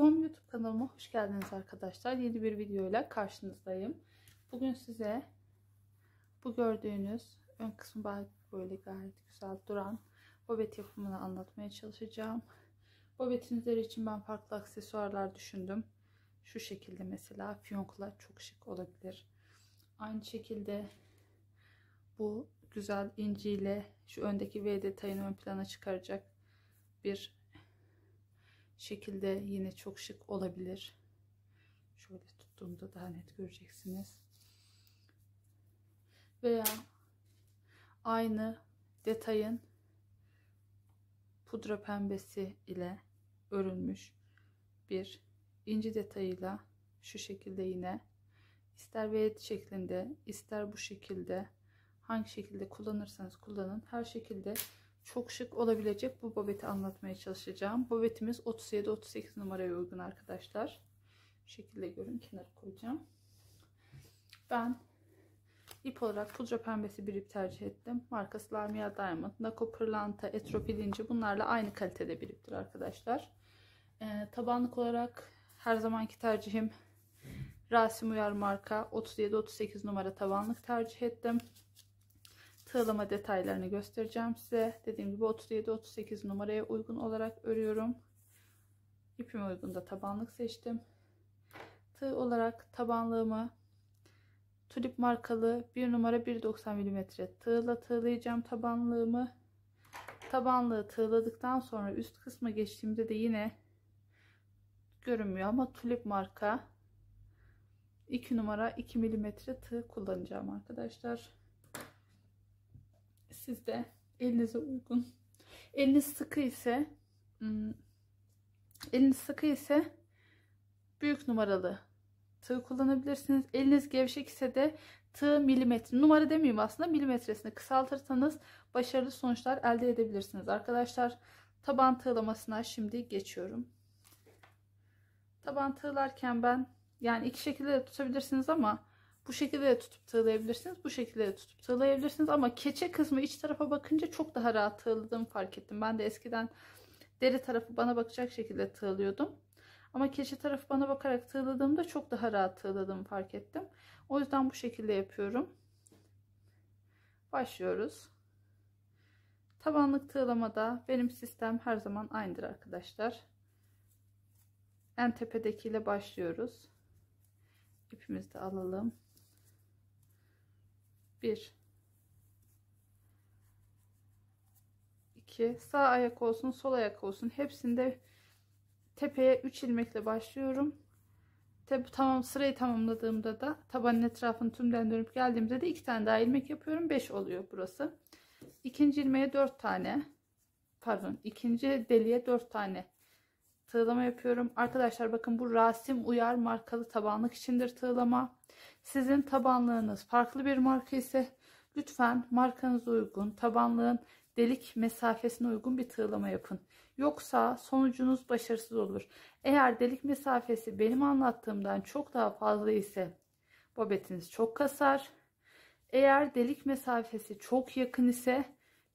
Home YouTube kanalıma hoş geldiniz arkadaşlar. Yeni bir videoyla karşınızdayım. Bugün size bu gördüğünüz ön kısmı böyle gayet güzel duran bobet yapımını anlatmaya çalışacağım. Bobetin üzeri için ben farklı aksesuarlar düşündüm. Şu şekilde mesela fiyonklar çok şık olabilir. Aynı şekilde bu güzel inciyle şu öndeki V detayını ön plana çıkaracak bir şekilde yine çok şık olabilir. Şöyle tuttuğumda daha net göreceksiniz. Veya aynı detayın pudra pembesi ile örülmüş bir inci detayıyla şu şekilde yine ister V şeklinde ister bu şekilde, hangi şekilde kullanırsanız kullanın, her şekilde çok şık olabilecek bu bobeti anlatmaya çalışacağım. Bobetimiz 37-38 numaraya uygun arkadaşlar. Bu şekilde görün, kenara koyacağım. Ben ip olarak pudra pembesi bir ip tercih ettim. Markası Lamia Diamond, Nako Pırlanta, Etropil inci, bunlarla aynı kalitede bir iptir arkadaşlar. Tabanlık olarak her zamanki tercihim Rasim Uyar marka 37-38 numara tabanlık tercih ettim. Tığlama detaylarını göstereceğim size. Dediğim gibi 37-38 numaraya uygun olarak örüyorum. İpime uygun da tabanlık seçtim. Tığ olarak tabanlığımı Tulip markalı 1 numara 1.90 mm tığla tığlayacağım tabanlığımı. Tabanlığı tığladıktan sonra üst kısma geçtiğimde de yine görünmüyor ama Tulip marka 2 numara 2 mm tığ kullanacağım arkadaşlar. Siz de elinize uygun, eliniz sıkı ise büyük numaralı tığ kullanabilirsiniz. Eliniz gevşek ise de tığ milimetre, numara demeyeyim aslında, milimetresini kısaltırsanız başarılı sonuçlar elde edebilirsiniz arkadaşlar. Taban tığlamasına şimdi geçiyorum. Taban tığlarken ben, yani iki şekilde de tutabilirsiniz ama bu şekilde de tutup tığlayabilirsiniz. Bu şekilde de tutup tığlayabilirsiniz ama keçe kısmı iç tarafa bakınca çok daha rahat tığladığımı fark ettim. Ben de eskiden deri tarafı bana bakacak şekilde tığlıyordum. Ama keçe tarafı bana bakarak tığladığımda çok daha rahat tığladığımı fark ettim. O yüzden bu şekilde yapıyorum. Başlıyoruz. Tabanlık tığlamada benim sistem her zaman aynıdır arkadaşlar. En tepedekiyle başlıyoruz. İpimizi de alalım. 1 2 sağ ayak olsun, sol ayak olsun, hepsinde tepeye 3 ilmekle başlıyorum. Tamam, sırayı tamamladığımda da tabanın etrafını tümden dönüp geldiğimde de 2 tane daha ilmek yapıyorum. 5 oluyor burası. İkinci ilmeğe 4 tane, pardon, ikinci deliğe 4 tane tığlama yapıyorum. Arkadaşlar bakın, bu Rasim Uyar markalı tabanlık içindir tığlama. Sizin tabanlığınız farklı bir marka ise lütfen markanıza uygun, tabanlığın delik mesafesine uygun bir tığlama yapın. Yoksa sonucunuz başarısız olur. Eğer delik mesafesi benim anlattığımdan çok daha fazla ise bobetiniz çok kasar. Eğer delik mesafesi çok yakın ise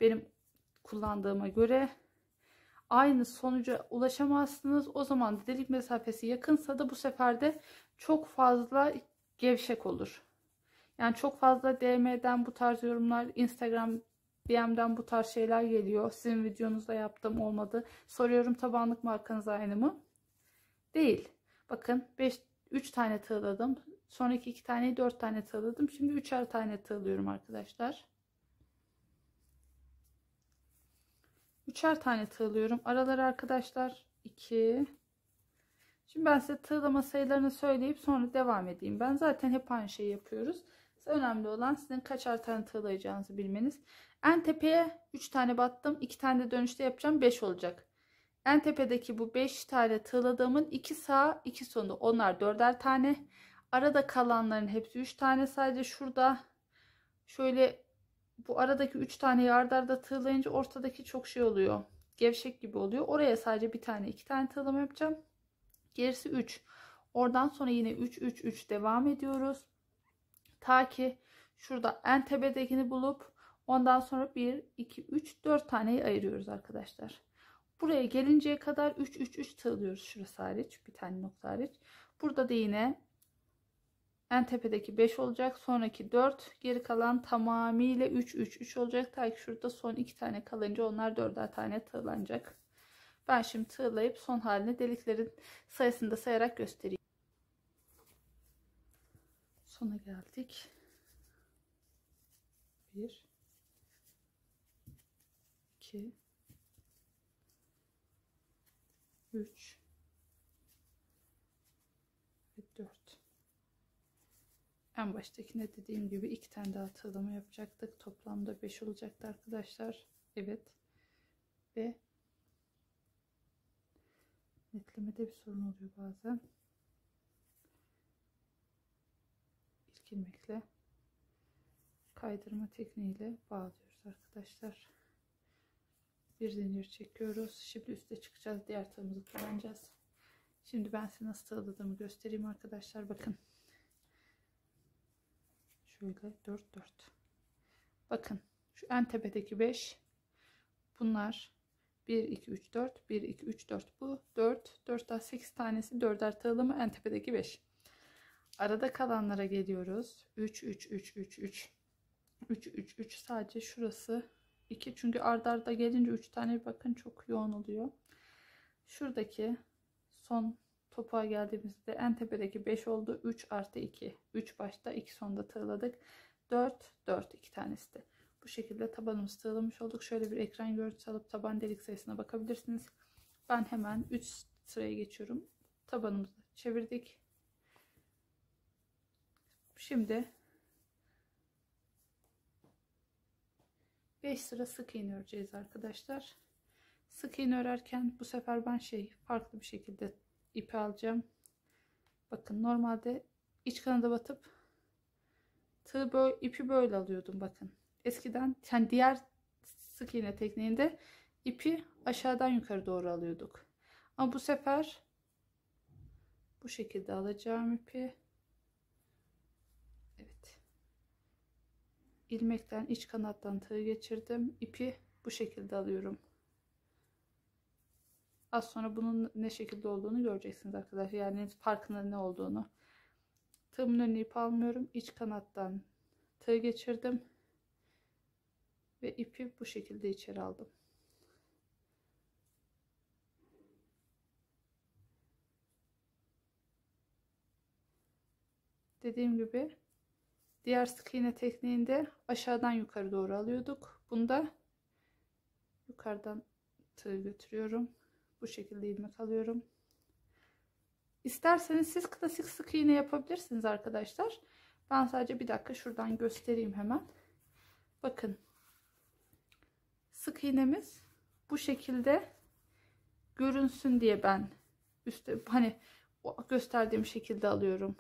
benim kullandığıma göre aynı sonuca ulaşamazsınız. O zaman delik mesafesi yakınsa da bu sefer de çok fazla gevşek olur. Yani çok fazla DM'den bu tarz yorumlar, Instagram DM'den bu tarz şeyler geliyor. Sizin videonuzda yaptım, olmadı. Soruyorum, tabanlık markanız aynı mı? Değil. Bakın 3 tane tığladım. Sonraki 2 taneyi 4 tane tığladım. Şimdi 3'er tane tığlıyorum arkadaşlar. 3'er tane tığlıyorum. Araları arkadaşlar 2. Şimdi ben size tığlama sayılarını söyleyip sonra devam edeyim. Ben zaten hep aynı şeyi yapıyoruz. Önemli olan sizin kaçar tane tığlayacağınızı bilmeniz. En tepeye 3 tane battım. 2 tane de dönüşte yapacağım. 5 olacak. En tepedeki bu 5 tane tığladığımın 2 sağ 2 sonu, onlar 4'er tane. Arada kalanların hepsi 3 tane. Sadece şurada şöyle bu aradaki 3 taneyi arda arda tığlayınca ortadaki çok şey oluyor, gevşek gibi oluyor. Oraya sadece bir tane 2 tane tığlama yapacağım. Gerisi 3. Oradan sonra yine 3 3 3 devam ediyoruz. Ta ki şurada en tepedekini bulup ondan sonra 1 2 3 4 taneyi ayırıyoruz arkadaşlar. Buraya gelinceye kadar 3 3 3 tığlıyoruz, şurası hariç, bir tane nokta hariç. Burada da yine en tepedeki 5 olacak, sonraki 4, geri kalan tamamıyla 3 3 3 olacak. Ta ki şurada son 2 tane kalınca onlar 4'er tane tığlanacak. Ben şimdi tığlayıp son halini deliklerin sayısını da sayarak göstereyim. Sona geldik. 1 2 3 ve 4. En baştakine dediğim gibi 2 tane daha tığlama yapacaktık. Toplamda 5 olacaktı arkadaşlar. Evet. Ve netlemede bir sorun oluyor bazen. İlk ilmekle kaydırma tekniğiyle bağlıyoruz arkadaşlar. Bir zincir çekiyoruz. Şimdi üste çıkacağız. Diğer tığımızı kullanacağız. Şimdi ben size nasıl tığladığımı göstereyim arkadaşlar. Bakın. Şöyle 4 4. Bakın. Şu en tepedeki 5. Bunlar 1 2 3 4. 1 2 3 4. Bu 4. 4 daha 8 tanesi 4'er tığlama, en tepedeki 5. Arada kalanlara geliyoruz. 3 3 3 3 3. 3 3 3 sadece şurası 2, çünkü arda arda gelince 3 tane, bakın çok yoğun oluyor. Şuradaki son topuğa geldiğimizde en tepedeki 5 oldu. 3 artı 2. 3 başta 2 sonda tığladık. 4 4 2 tanesi de. Bu şekilde tabanımızı tığlamış olduk. Şöyle bir ekran görüntüsü alıp taban delik sayısına bakabilirsiniz. Ben hemen 3 sıraya geçiyorum. Tabanımızı çevirdik. Şimdi 5 sıra sık iğne öreceğiz arkadaşlar. Sık iğne örerken bu sefer ben farklı bir şekilde ipi alacağım. Bakın normalde iç kanada batıp ipi böyle alıyordum bakın. Eskiden yani diğer sık iğne tekniğinde ipi aşağıdan yukarı doğru alıyorduk. Ama bu sefer bu şekilde alacağım ipi. Evet. İlmekten iç kanattan tığ geçirdim. İpi bu şekilde alıyorum. Az sonra bunun ne şekilde olduğunu göreceksiniz arkadaşlar. Yani farkında ne olduğunu. Tığımın önüne ip almıyorum. İç kanattan tığ geçirdim. Ve ipi bu şekilde içeri aldım. Dediğim gibi diğer sık iğne tekniğinde aşağıdan yukarı doğru alıyorduk. Bunda yukarıdan tığ götürüyorum. Bu şekilde ilmek alıyorum. İsterseniz siz klasik sık iğne yapabilirsiniz arkadaşlar. Ben sadece bir dakika şuradan göstereyim hemen. Bakın. Sık iğnemiz bu şekilde görünsün diye ben üstte hani gösterdiğim şekilde alıyorum.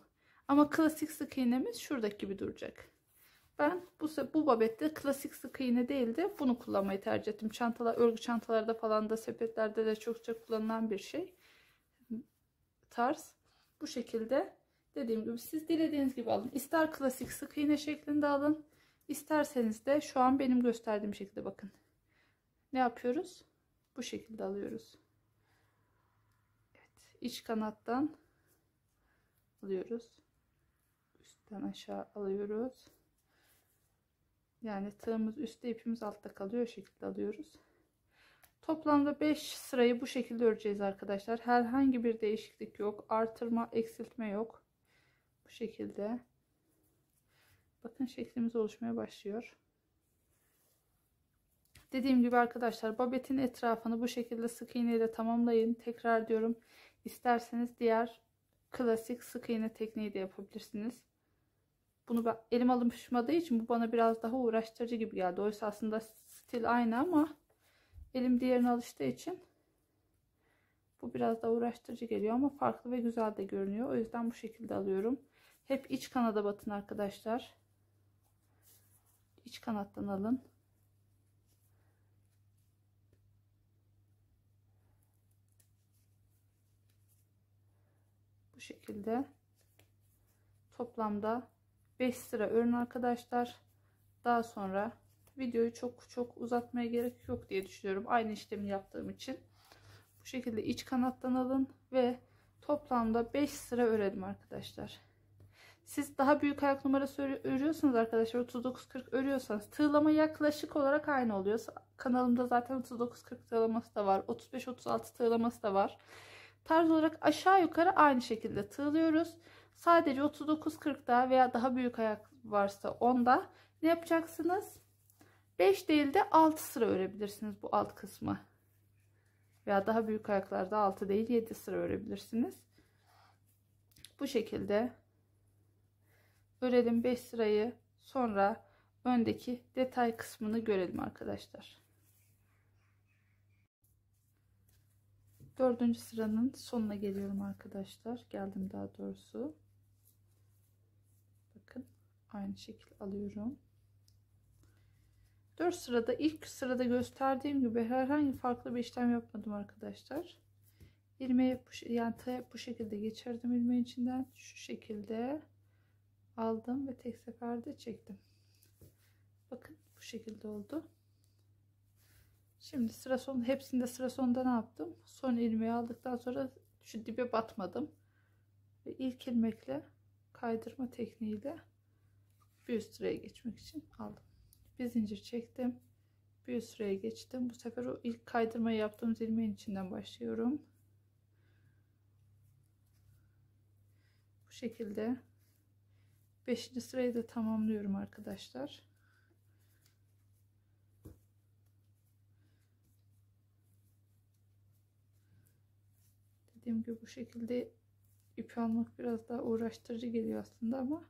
Ama klasik sık iğnemiz şuradaki gibi duracak. Ben bu babette klasik sık iğne değil de bunu kullanmayı tercih ettim. Örgü çantalarda falan da, sepetlerde de çokça kullanılan bir tarz. Bu şekilde dediğim gibi siz dilediğiniz gibi alın. İster klasik sık iğne şeklinde alın. İsterseniz de şu an benim gösterdiğim şekilde bakın. Ne yapıyoruz? Bu şekilde alıyoruz. Evet, iç kanattan alıyoruz. Üstten aşağı alıyoruz. Yani tığımız üstte, ipimiz altta kalıyor. O şekilde alıyoruz. Toplamda 5 sırayı bu şekilde öreceğiz arkadaşlar. Herhangi bir değişiklik yok. Artırma, eksiltme yok. Bu şekilde. Bakın şeklimiz oluşmaya başlıyor. Dediğim gibi arkadaşlar, babetin etrafını bu şekilde sık iğne ile tamamlayın. Tekrar diyorum, isterseniz diğer klasik sık iğne tekniği de yapabilirsiniz. Bunu ben, elim alışmadığı için bu bana biraz daha uğraştırıcı gibi geldi. Oysa aslında stil aynı ama elim diğerine alıştığı için bu biraz daha uğraştırıcı geliyor ama farklı ve güzel de görünüyor. O yüzden bu şekilde alıyorum. Hep iç kanada batın arkadaşlar. İç kanattan alın. Bu şekilde toplamda 5 sıra örün arkadaşlar. Daha sonra videoyu çok uzatmaya gerek yok diye düşünüyorum. Aynı işlemi yaptığım için. şekilde iç kanattan alın ve toplamda 5 sıra örelim arkadaşlar. Siz daha büyük ayak numarası örüyorsanız arkadaşlar, 39-40 örüyorsanız tığlama yaklaşık olarak aynı oluyor. Kanalımda zaten 39-40 tığlaması da var. 35-36 tığlaması da var. Tarz olarak aşağı yukarı aynı şekilde tığlıyoruz. Sadece 39-40'da veya daha büyük ayak varsa onda ne yapacaksınız? 5 değil de 6 sıra örebilirsiniz bu alt kısmı. Veya daha büyük ayaklarda 6 değil 7 sıra örebilirsiniz. Bu şekilde örelim 5 sırayı, sonra öndeki detay kısmını görelim arkadaşlar. 4. sıranın sonuna geliyorum arkadaşlar. Geldim daha doğrusu. Bakın aynı şekil alıyorum. 4 sırada ilk sırada gösterdiğim gibi herhangi farklı bir işlem yapmadım arkadaşlar. İlmeği yani bu şekilde geçirdim ilmeğin içinden, şu şekilde aldım ve tek seferde çektim. Bakın bu şekilde oldu. Şimdi sıra sonu, hepsinde sıra sonunda ne yaptım? Son ilmeği aldıktan sonra şu dibe batmadım ve ilk ilmekle kaydırma tekniğiyle bir üst sıraya geçmek için aldım. Bir zincir çektim, bir üst sıraya geçtim. Bu sefer o ilk kaydırmayı yaptığımız ilmeğin içinden başlıyorum. Bu şekilde 5. sırayı da tamamlıyorum arkadaşlar. Dediğim gibi bu şekilde ip almak biraz daha uğraştırıcı geliyor aslında ama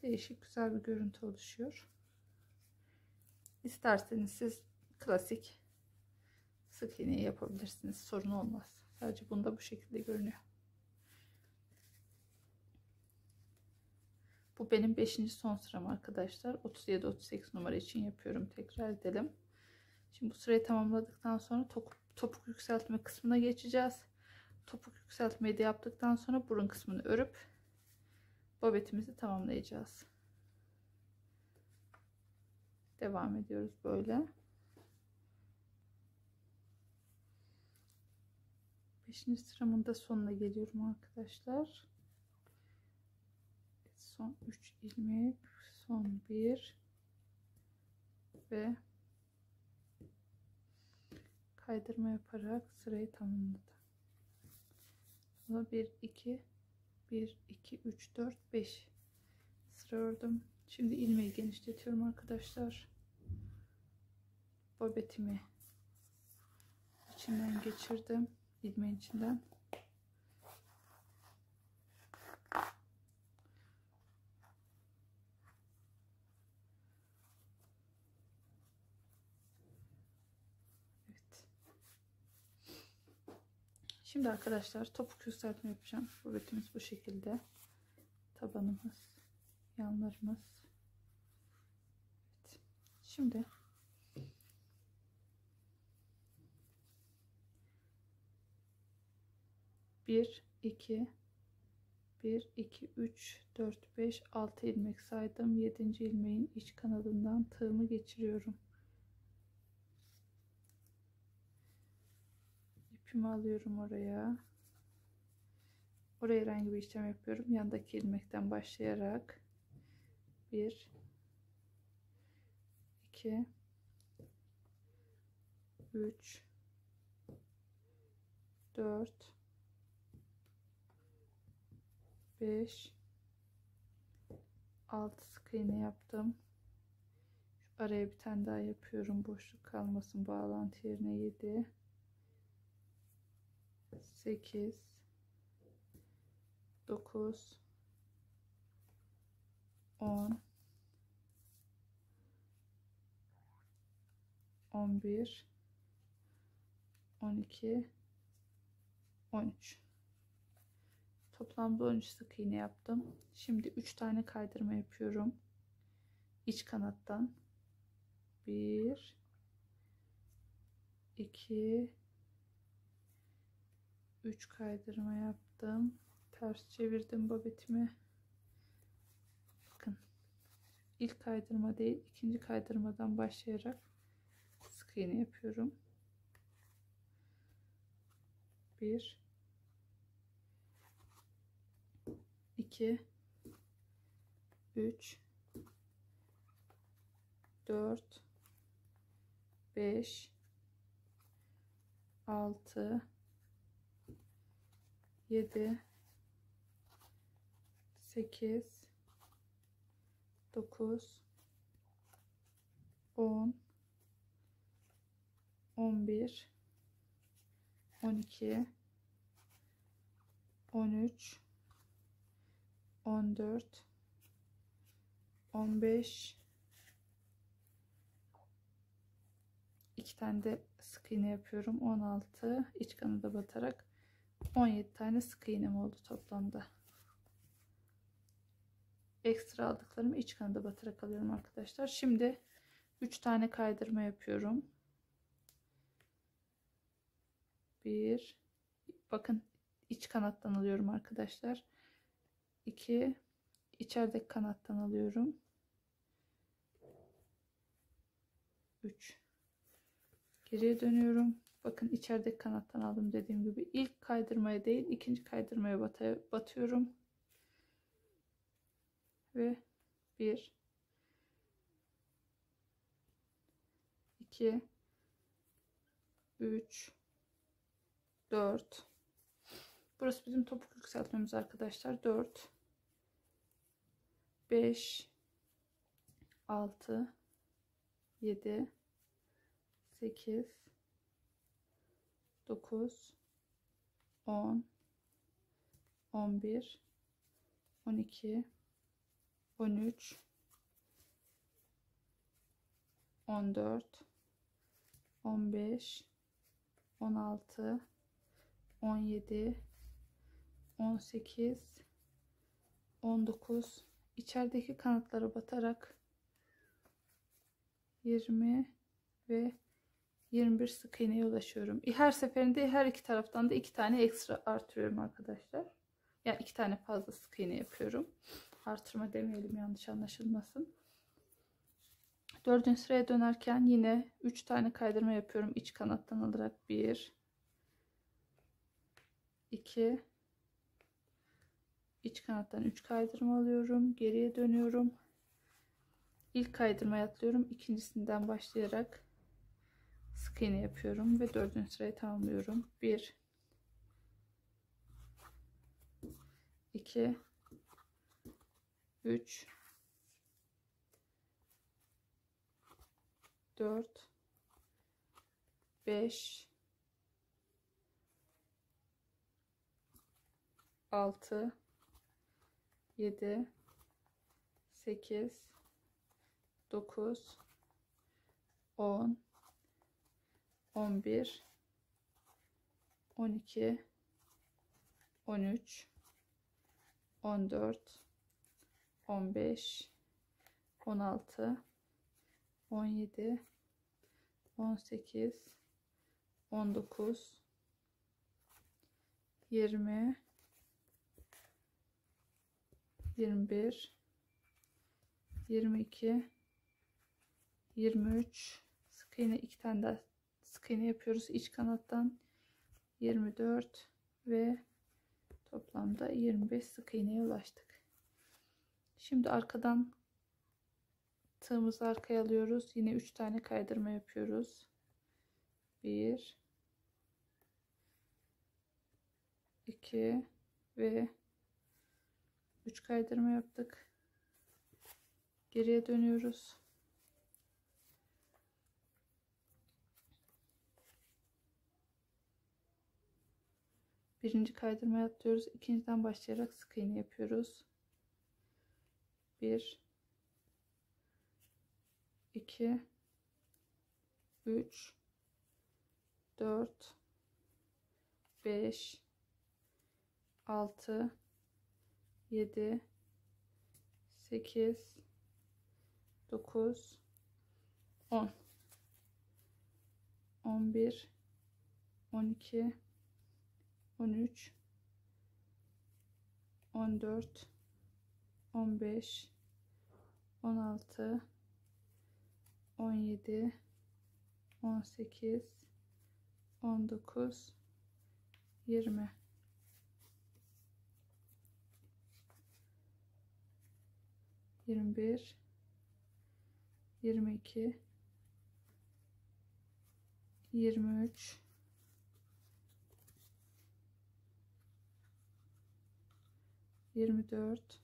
değişik güzel bir görüntü oluşuyor. İsterseniz siz klasik sık iğne yapabilirsiniz, sorun olmaz. Sadece bunda bu şekilde görünüyor. Bu benim 5. son sıram arkadaşlar. 37-38 numara için yapıyorum. Tekrar edelim. Şimdi bu sırayı tamamladıktan sonra topuk yükseltme kısmına geçeceğiz. Topuk yükseltmeyi de yaptıktan sonra burun kısmını örüp babetimizi tamamlayacağız. Devam ediyoruz böyle. 5. sıramın da sonuna geliyorum arkadaşlar. Son 3 ilmek, son 1 ve kaydırma yaparak sırayı tamamladım. Sonra 1 2 3 4 5 sıra ördüm. Şimdi ilmeği genişletiyorum arkadaşlar. Babetimi içinden geçirdim, ilmeğin içinden. Evet. Şimdi arkadaşlar topuk yükseltme yapacağım. Babetimiz bu şekilde. Tabanımız, yanlarımız. Evet. Şimdi bir, iki, 3, 4, 5, 6 ilmek saydım. 7. ilmeğin iç kanadından tığımı geçiriyorum. İpimi alıyorum oraya. Oraya herhangi bir işlem yapıyorum. Yandaki ilmekten başlayarak 1 2 3 4 5 6 sık iğne yaptım. Şu araya bir tane daha yapıyorum. Boşluk kalmasın. Bağlantı yerine 7 8 9 10 11 12 13. Toplamda 13 sık iğne yaptım. Şimdi 3 tane kaydırma yapıyorum. İç kanattan 1 2 3 kaydırma yaptım. Ters çevirdim babetimi. Bakın. İlk kaydırma değil, ikinci kaydırmadan başlayarak sık iğne yapıyorum. 1 2 3 4 5 6 7 8 9 10 11 12 13 14 15 2 tane de sık iğne yapıyorum. 16 iç kanada batarak 17 tane sık iğnem oldu toplamda. Ekstra aldıklarımı iç kanada batarak alıyorum arkadaşlar. Şimdi 3 tane kaydırma yapıyorum. 1 bakın iç kanattan alıyorum arkadaşlar. 2 içerideki kanattan alıyorum. 3 geriye dönüyorum. Bakın içerideki kanattan aldım dediğim gibi. İlk kaydırmaya değil, ikinci kaydırmaya batıyorum. Ve 1 2 3 4 burası bizim topuk yükseltmemiz arkadaşlar. 4 5 6 7 8 9 10 11 12 13 14 15 16 17 18 19 içerideki kanatlara batarak 20 ve 21 sık iğneye ulaşıyorum. Her seferinde her iki taraftan da 2 tane ekstra artırıyorum arkadaşlar. Yani 2 tane fazla sık iğne yapıyorum. Artırma demeyelim, yanlış anlaşılmasın. 4. sıraya dönerken yine 3 tane kaydırma yapıyorum iç kanattan alarak. 1 2 iç kanattan 3 kaydırma alıyorum. Geriye dönüyorum. İlk kaydırmaya atlıyorum. İkincisinden başlayarak sık iğne yapıyorum ve 4. sırayı tamamlıyorum. 1 2 3 4 5 6 7 8 9 10 11 12 13 14 15 16 17 18 19 20 21 22 23 sık iğne, 2 tane daha sık iğne yapıyoruz iç kanattan. 24 ve toplamda 25 sık iğneye ulaştık. Şimdi arkadan tığımızı arkaya alıyoruz. Yine 3 tane kaydırma yapıyoruz. 1 2 ve 3 kaydırma yaptık. Geriye dönüyoruz. Birinci kaydırmaya atlıyoruz. İkinciden başlayarak sık iğne yapıyoruz. 1 2 3 4 5 6 7 8 9 10 11 12 13 14 15 16 17 18 19 20, 21, 22, 23, 24,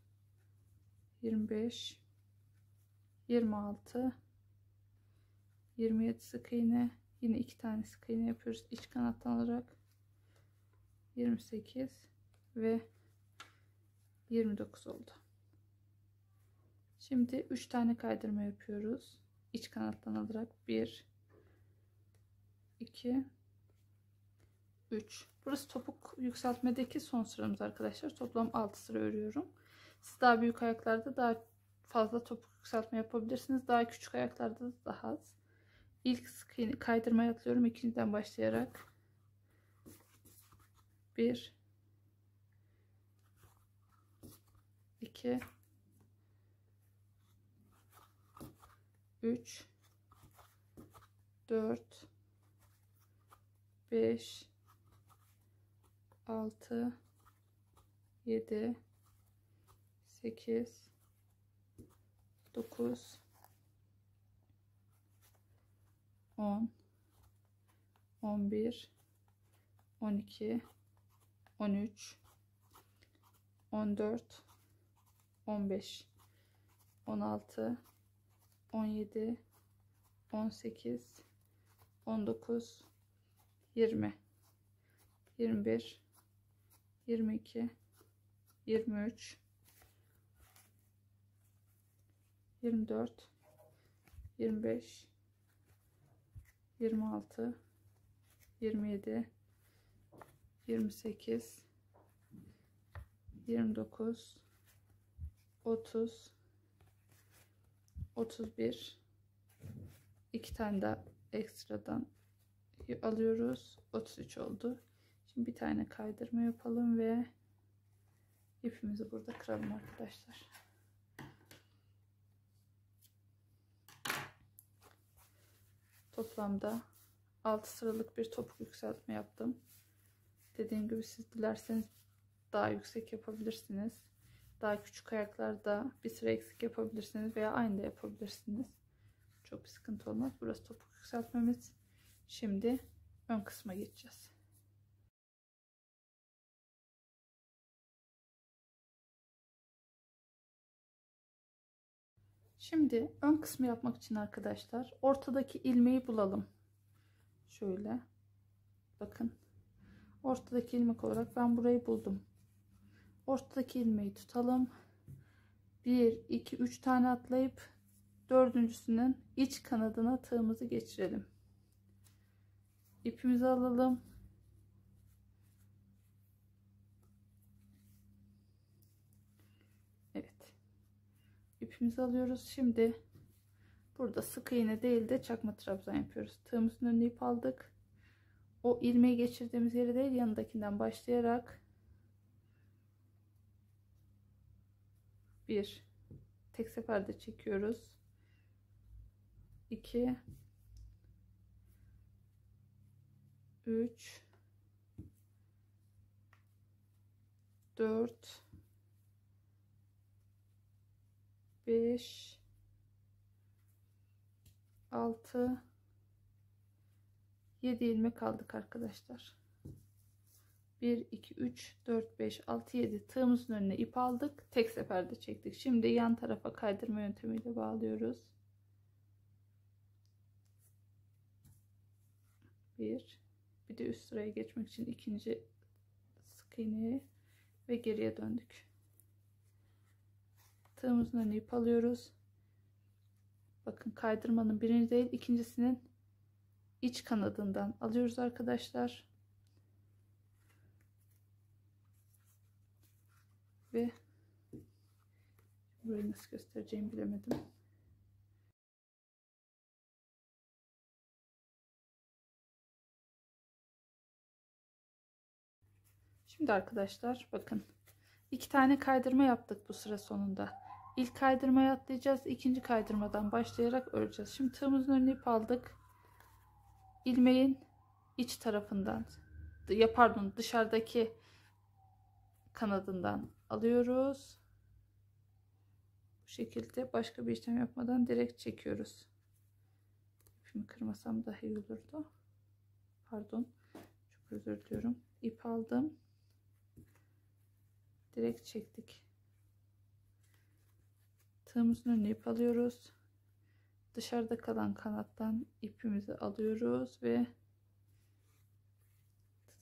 25, 26, 27 sık iğne, yine 2 tane sık iğne yapıyoruz iç kanattan alarak, 28 ve 29 oldu. Şimdi 3 tane kaydırma yapıyoruz iç kanattan alarak. 1, 2, 3. Burası topuk yükseltmedeki son sıramız arkadaşlar. Toplam 6 sıra örüyorum. Siz daha büyük ayaklarda daha fazla topuk yükseltme yapabilirsiniz. Daha küçük ayaklarda da daha az. İlk sık iğne kaydırmaya atlıyorum. İkinciden başlayarak 1, 2, 3, 4, 5, 6, 7, 8, 9, 10, 11, 12, 13, 14, 15, 16, 17, 18, 19, 20, 21, 22, 23, 24, 25, 26, 27, 28, 29, 30, 31, 2 tane daha ekstradan alıyoruz. 33 oldu. Şimdi bir tane kaydırma yapalım ve ipimizi burada kıralım arkadaşlar. Toplamda 6 sıralık bir topuk yükseltme yaptım. Dediğim gibi siz dilerseniz daha yüksek yapabilirsiniz. Daha küçük ayaklarda bir sıra eksik yapabilirsiniz veya aynı da yapabilirsiniz. Çok bir sıkıntı olmaz. Burası topuk yükseltmemiz. Şimdi ön kısma geçeceğiz. Şimdi ön kısmı yapmak için arkadaşlar ortadaki ilmeği bulalım. Şöyle bakın. Ortadaki ilmek olarak ben burayı buldum. Ortadaki ilmeği tutalım. 1, 2, 3 tane atlayıp dördüncüsünün iç kanadına tığımızı geçirelim. İpimizi alalım. Evet. İpimizi alıyoruz. Şimdi burada sık iğne değil de çakma trabzan yapıyoruz. Tığımızın önüne ip aldık. O ilmeği geçirdiğimiz yere değil yanındakinden başlayarak 1 tek seferde çekiyoruz. 2, 3, 4, 5, 6, 7 ilmek aldık arkadaşlar. 1, 2, 3, 4, 5, 6, 7 tığımızın önüne ip aldık. Tek seferde çektik. Şimdi yan tarafa kaydırma yöntemiyle bağlıyoruz. 1 de üst sıraya geçmek için ikinci sık iğneye ve geriye döndük. Tığımızın önüne ip alıyoruz. Bakın kaydırmanın birinci değil ikincisinin iç kanadından alıyoruz arkadaşlar. Ve burayı nasıl göstereceğimi bilemedim. Şimdi arkadaşlar bakın 2 tane kaydırma yaptık bu sıra sonunda. İlk kaydırmaya atlayacağız. İkinci kaydırmadan başlayarak öreceğiz. Şimdi tığımızın önüne ip aldık. İlmeğin iç tarafından ya pardon, dışarıdaki kanadından alıyoruz. Bu şekilde başka bir işlem yapmadan direkt çekiyoruz. İpimi kırmasam daha iyi olurdu. Pardon. Çok özür diliyorum. İp aldım. Direkt çektik. Tığımızın önüne ip alıyoruz. Dışarıda kalan kanattan ipimizi alıyoruz ve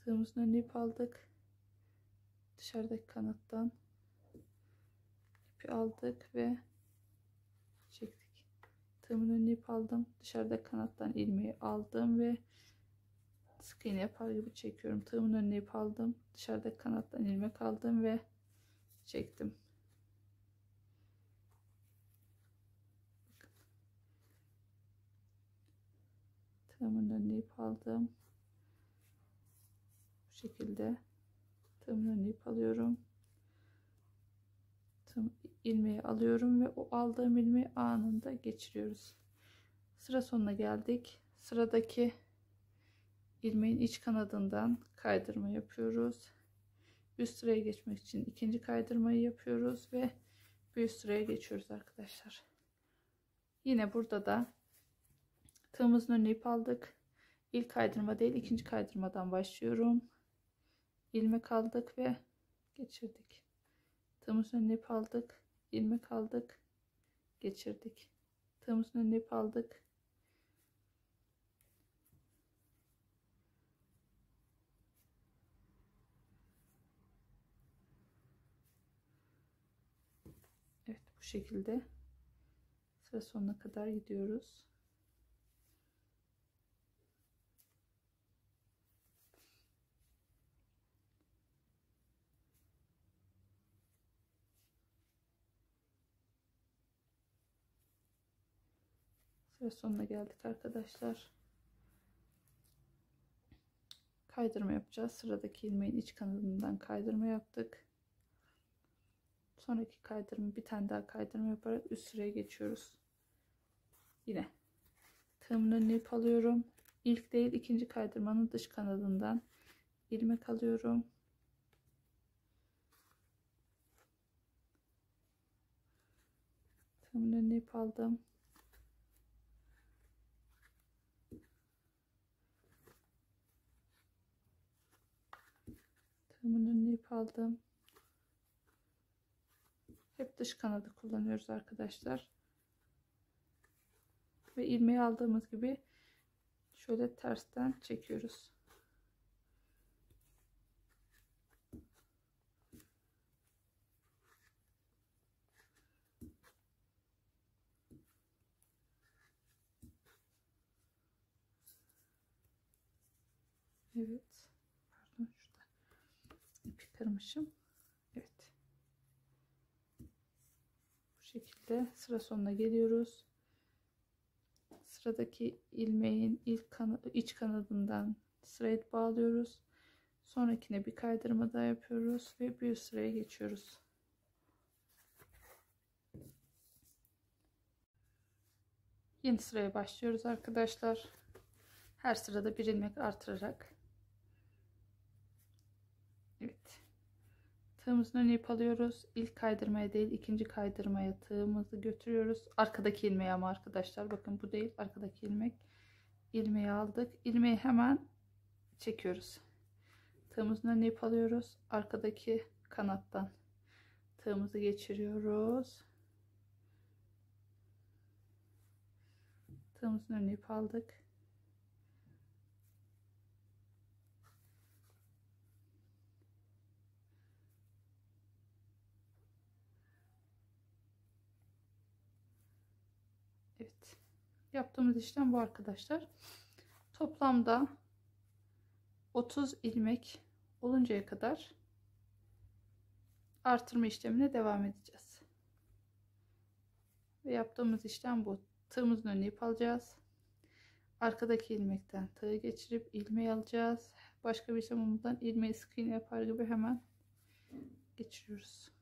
tığımızın önüne ip aldık. Dışarıdaki kanattan ipi aldık ve çektik. Tığımın önüne ip aldım. Dışarıdaki kanattan ilmeği aldım ve sık iğne yapar gibi çekiyorum. Tığımın önüne ip aldım. Dışarıdaki kanattan ilmek aldım ve çektim. Tığımın önüne ip aldım. Bu şekilde tığımın önüne ip alıyorum. İlmeği alıyorum ve o aldığım ilmeği anında geçiriyoruz. Sıra sonuna geldik. Sıradaki ilmeğin iç kanadından kaydırma yapıyoruz. Üst sıraya geçmek için ikinci kaydırmayı yapıyoruz ve bir üst sıraya geçiyoruz arkadaşlar. Yine burada da tığımızın önüne ip aldık. İlk kaydırma değil, ikinci kaydırmadan başlıyorum. İlmek aldık ve geçirdik. Tığımızın önüne ip aldık, ilmek aldık, geçirdik. Tığımızın önüne ip aldık. Evet, bu şekilde sıra sonuna kadar gidiyoruz. Sıra sonuna geldik arkadaşlar. Kaydırma yapacağız. Sıradaki ilmeğin iç kanadından kaydırma yaptık. Sonraki kaydırma, bir tane daha kaydırma yaparak üst sıraya geçiyoruz. Yine tığımın önüne ip alıyorum. İlk değil, ikinci kaydırmanın dış kanadından ilmek alıyorum. Tığımın önüne ip aldım. Tığımın önüne ip aldım. Hep dış kanadı kullanıyoruz arkadaşlar. Ve ilmeği aldığımız gibi şöyle tersten çekiyoruz. Evet. Pardon, şurada ipi kırmışım. Evet. Bu şekilde sıra sonuna geliyoruz. Sıradaki ilmeğin iç kanadından sırayı bağlıyoruz. Sonrakine bir kaydırma daha yapıyoruz ve bir üst sıraya geçiyoruz. Yeni sıraya başlıyoruz arkadaşlar. Her sırada bir ilmek artırarak. Evet. Tığımızın önüne ip alıyoruz. İlk kaydırmaya değil, ikinci kaydırmaya tığımızı götürüyoruz. Arkadaki ilmeği ama arkadaşlar, bakın bu değil, arkadaki ilmek. İlmeği aldık. İlmeği hemen çekiyoruz. Tığımızın önüne ip alıyoruz. Arkadaki kanattan tığımızı geçiriyoruz. Tığımızın önüne ip aldık. Evet. Yaptığımız işlem bu arkadaşlar. Toplamda 30 ilmek oluncaya kadar artırma işlemine devam edeceğiz. Ve yaptığımız işlem bu. Tığımızın önüne ip alacağız. Arkadaki ilmekten tığı geçirip ilmeği alacağız. Başka bir işlem olmadan ilmeği sık iğne yapar gibi hemen geçiriyoruz.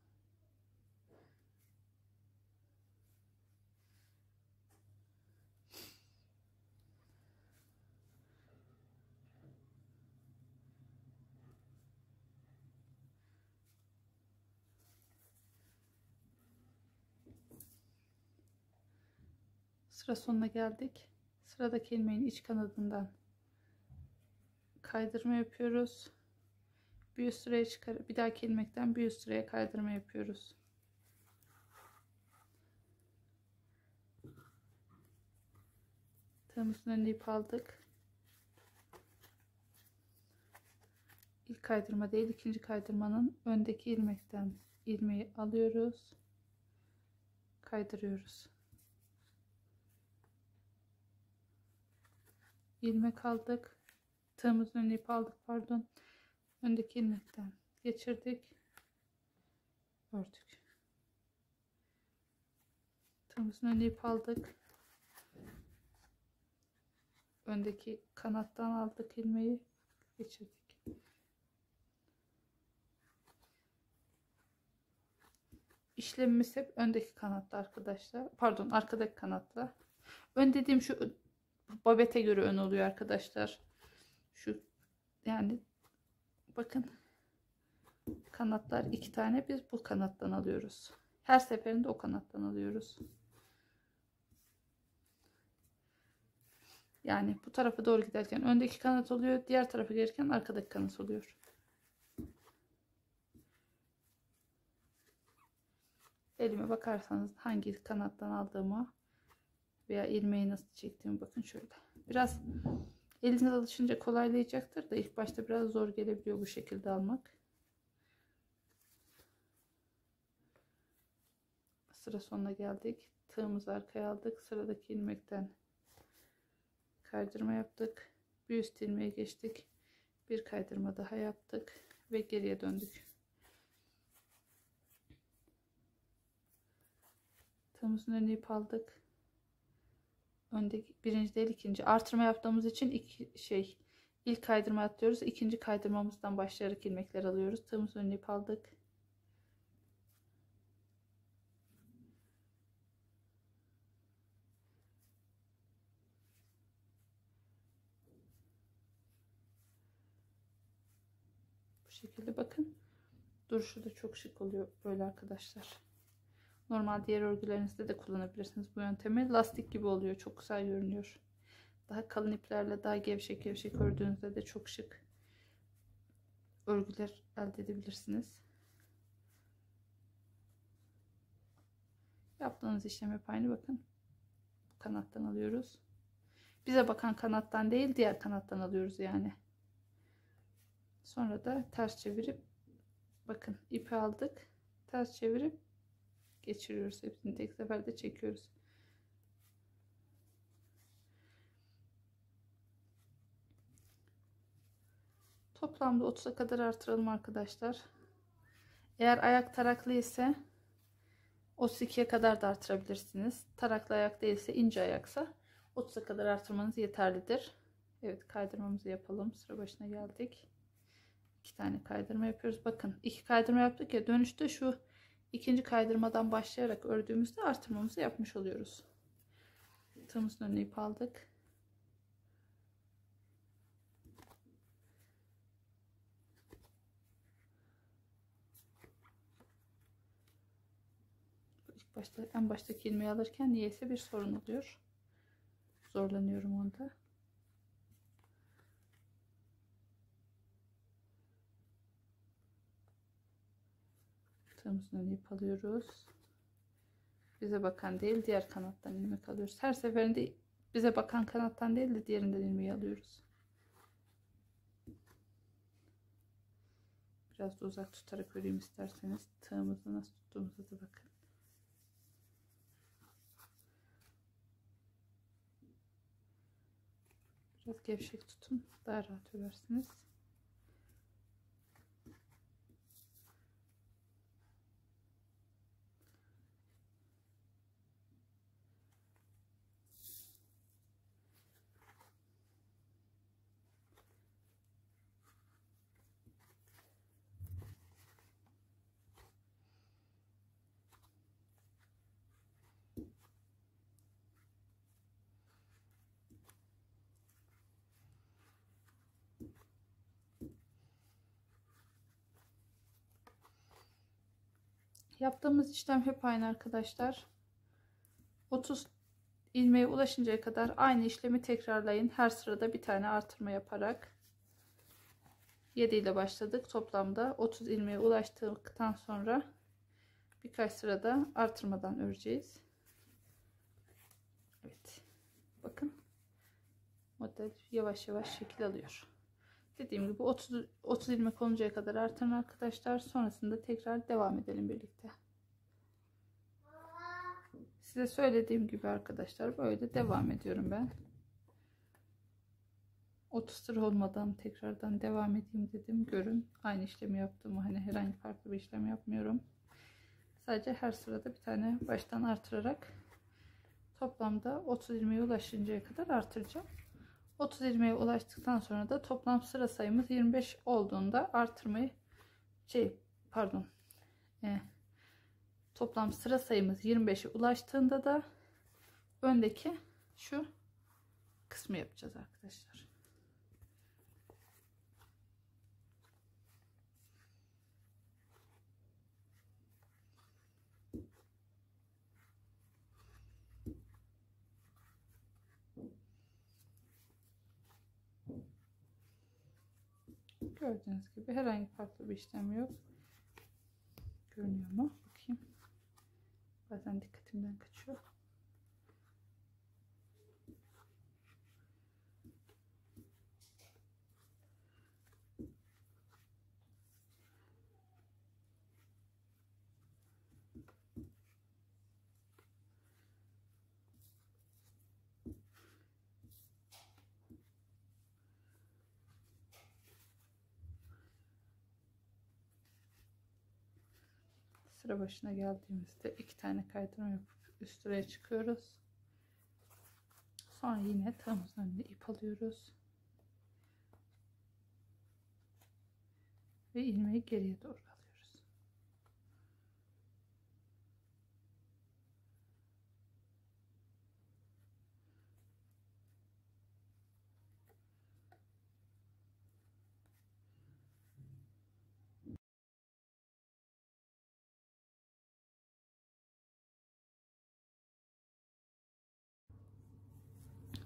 Sıra sonuna geldik. Sıradaki ilmeğin iç kanadından kaydırma yapıyoruz. Bir üst sıraya çıkar, bir dahaki ilmekten bir üst sıraya kaydırma yapıyoruz. Tığımızın önüne ip aldık. İlk kaydırma değil, ikinci kaydırmanın öndeki ilmekten ilmeği alıyoruz, kaydırıyoruz. İlmek aldık, tığımızın önüne ip aldık, pardon, öndeki ilmekten geçirdik, ördük. Tığımızın önüne ip aldık, öndeki kanattan aldık ilmeği, geçirdik. İşlemimiz hep öndeki kanatta arkadaşlar. Pardon, arkadaki kanatla. Ön dediğim şu babete göre ön oluyor arkadaşlar. Şu yani bakın, kanatlar 2 tane, biz bu kanattan alıyoruz. Her seferinde o kanattan alıyoruz. Yani bu tarafa doğru giderken öndeki kanat oluyor, diğer tarafa gelirken arkadaki kanat oluyor. Elime bakarsanız hangi kanattan aldığıma veya ilmeği nasıl çektiğimi bakın şöyle. Biraz eliniz alışınca kolaylayacaktır da ilk başta biraz zor gelebiliyor bu şekilde almak. Sıra sonuna geldik. Tığımızı arkaya aldık. Sıradaki ilmekten kaydırma yaptık. Bir üst ilmeğe geçtik. Bir kaydırma daha yaptık ve geriye döndük. Tığımızın önüne ip aldık. Öndeki birinci değil, ikinci artırma yaptığımız için ilk kaydırma atlıyoruz. İkinci kaydırmamızdan başlayarak ilmekler alıyoruz. Tığımızın önüne ip aldık. Bu şekilde bakın. Duruşu da çok şık oluyor böyle arkadaşlar. Normal diğer örgülerinizde de kullanabilirsiniz bu yöntemi. Lastik gibi oluyor. Çok güzel görünüyor. Daha kalın iplerle daha gevşek gevşek ördüğünüzde de çok şık örgüler elde edebilirsiniz. Yaptığınız işlem hep aynı, bakın. Bu kanattan alıyoruz. Bize bakan kanattan değil, diğer kanattan alıyoruz yani. Sonra da ters çevirip bakın, ipi aldık. Ters çevirip geçiriyoruz. Hepsini tek seferde çekiyoruz. Toplamda 30'a kadar artıralım arkadaşlar. Eğer ayak taraklı ise 32'ye kadar da artırabilirsiniz. Taraklı ayak değilse, ince ayaksa 30'a kadar artırmanız yeterlidir. Evet, kaydırmamızı yapalım. Sıra başına geldik. 2 tane kaydırma yapıyoruz. Bakın 2 kaydırma yaptık ya, dönüşte şu ikinci kaydırmadan başlayarak ördüğümüzde artırmamızı yapmış oluyoruz. Tığımızın önüne ip aldık. En baştaki ilmeği alırken niyeyse bir sorun oluyor. Zorlanıyorum onda. Tığımızın önüne ip alıyoruz. Bize bakan değil, diğer kanattan ilmek alıyoruz. Her seferinde bize bakan kanattan değil de diğerinden ilmeği alıyoruz. Biraz da uzak tutarak öreyim isterseniz. Tığımızı nasıl tuttuğumuza da bakın. Biraz gevşek tutun, daha rahat örersiniz. Yaptığımız işlem hep aynı arkadaşlar. 30 ilmeğe ulaşıncaya kadar aynı işlemi tekrarlayın. Her sırada bir tane artırma yaparak 7 ile başladık. Toplamda 30 ilmeğe ulaştıktan sonra birkaç sırada artırmadan öreceğiz. Evet. Bakın. Model yavaş yavaş şekil alıyor. Dediğim gibi 30 ilmek oluncaya kadar artırın arkadaşlar. Sonrasında tekrar devam edelim birlikte. Size söylediğim gibi arkadaşlar böyle devam ediyorum ben. 30 sıra olmadan tekrardan devam edeyim dedim. Görün aynı işlemi yaptığımı, hani herhangi farklı bir işlem yapmıyorum. Sadece her sırada bir tane baştan artırarak toplamda 30 ilmeğe ulaşıncaya kadar artıracağım. 30 ilmeğe ulaştıktan sonra da toplam sıra sayımız 25 olduğunda artırmayı toplam sıra sayımız 25'e ulaştığında da öndeki şu kısmı yapacağız arkadaşlar. Gördüğünüz gibi herhangi farklı bir işlem yok. Görünüyor mu? Bakayım. Bazen dikkatimden kaçıyor. Sıra başına geldiğimizde 2 tane kaydırma yapıp üst sıraya çıkıyoruz. Sonra yine tığımızın önüne ip alıyoruz. Ve ilmeği geriye doğru alıyoruz.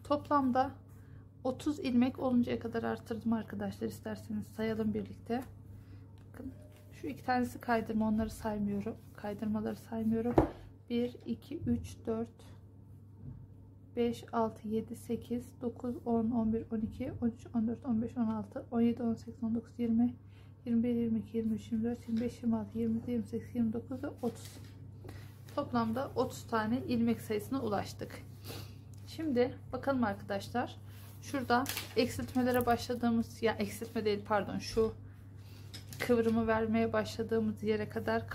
Toplamda 30 ilmek oluncaya kadar arttırdım arkadaşlar. İsterseniz sayalım birlikte. Bakın şu 2 tanesi kaydırma, onları saymıyorum. Kaydırmaları saymıyorum. 1, 2, 3, 4, 5, 6, 7, 8, 9, 10, 11, 12, 13, 14, 15, 16, 17, 18, 19, 20, 21, 22, 23, 24, 25, 26, 27, 28, 29 ve 30. Toplamda 30 tane ilmek sayısına ulaştık. Şimdi bakalım arkadaşlar. Şurada eksiltmelere başladığımız, ya eksiltme değil pardon, şu kıvrımı vermeye başladığımız yere kadar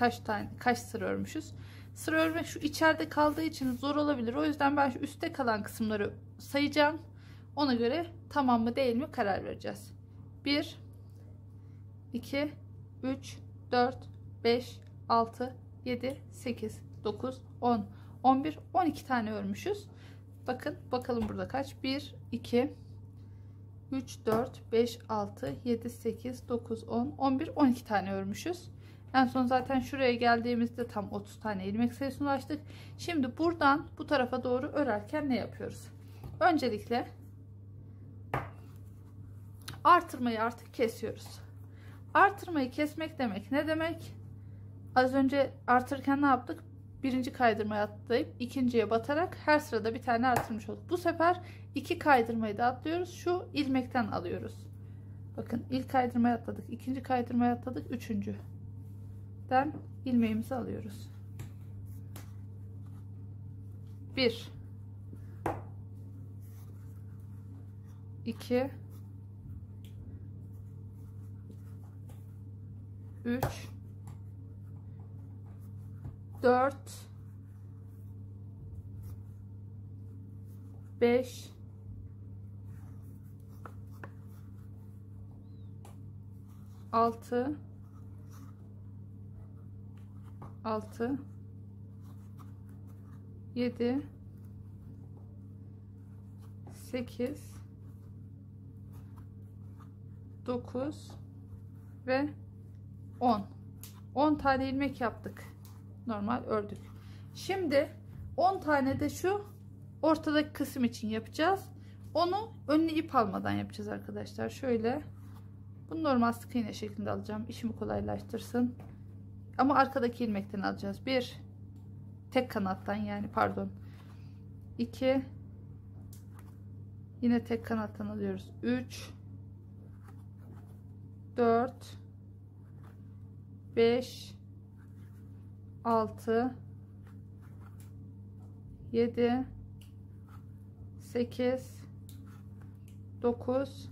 kaç sıra örmüşüz? Sıra örmek şu içeride kaldığı için zor olabilir. O yüzden ben şu üstte kalan kısımları sayacağım. Ona göre tamam mı değil mi karar vereceğiz. 1 2 3 4 5 6 7 8 9 10 11 12 tane örmüşüz. Bakın bakalım burada kaç? 1 2 3 4 5 6 7 8 9 10 11 12 tane örmüşüz. En son zaten şuraya geldiğimizde tam 30 tane ilmek sayısına ulaştık. Şimdi buradan bu tarafa doğru örerken ne yapıyoruz? Öncelikle artırmayı artık kesiyoruz. Artırmayı kesmek demek ne demek? Az önce artırırken ne yaptık? Birinci kaydırmaya atlayıp ikinciye batarak her sırada bir tane artırmış olduk. Bu sefer 2 kaydırmayı da atlıyoruz. Şu ilmekten alıyoruz. Bakın ilk kaydırmaya atladık, ikinci kaydırmaya atladık, üçüncüden ilmeğimizi alıyoruz. 1 2 3 4 5 6 7 8 9 ve 10 tane ilmek yaptık. Normal ördük. Şimdi 10 tane de şu ortadaki kısım için yapacağız. Onu önüne ip almadan yapacağız arkadaşlar. Şöyle bunu normal sık iğne şeklinde alacağım. İşimi kolaylaştırsın. Ama arkadaki ilmekten alacağız. Bir, tek kanattan, yani pardon. 2, yine tek kanattan alıyoruz. 3, 4, 5, 6, 7, 8, 9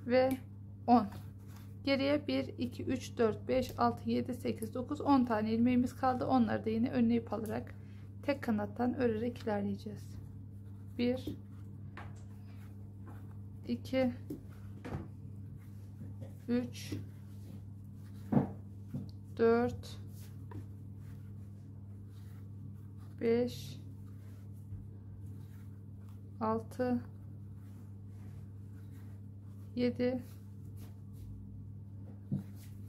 ve 10. Geriye 1, 2, 3, 4, 5, 6, 7, 8, 9, 10 tane ilmeğimiz kaldı. Onları da yine önüne ip alarak tek kanattan örerek ilerleyeceğiz. 1, 2, 3, 4, 5, 6, 7,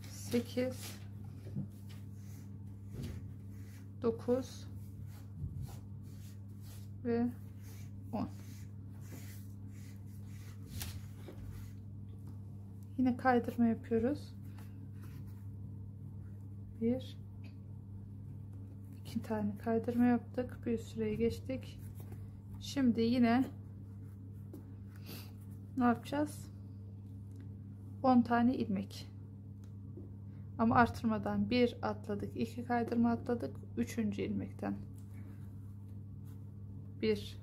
8, 9 ve 10. Yine kaydırma yapıyoruz. 1, 2 tane kaydırma yaptık. Bir süreye geçtik. Şimdi yine ne yapacağız? 10 tane ilmek. Ama artırmadan 1 atladık, 2 kaydırma atladık, 3. ilmekten 1,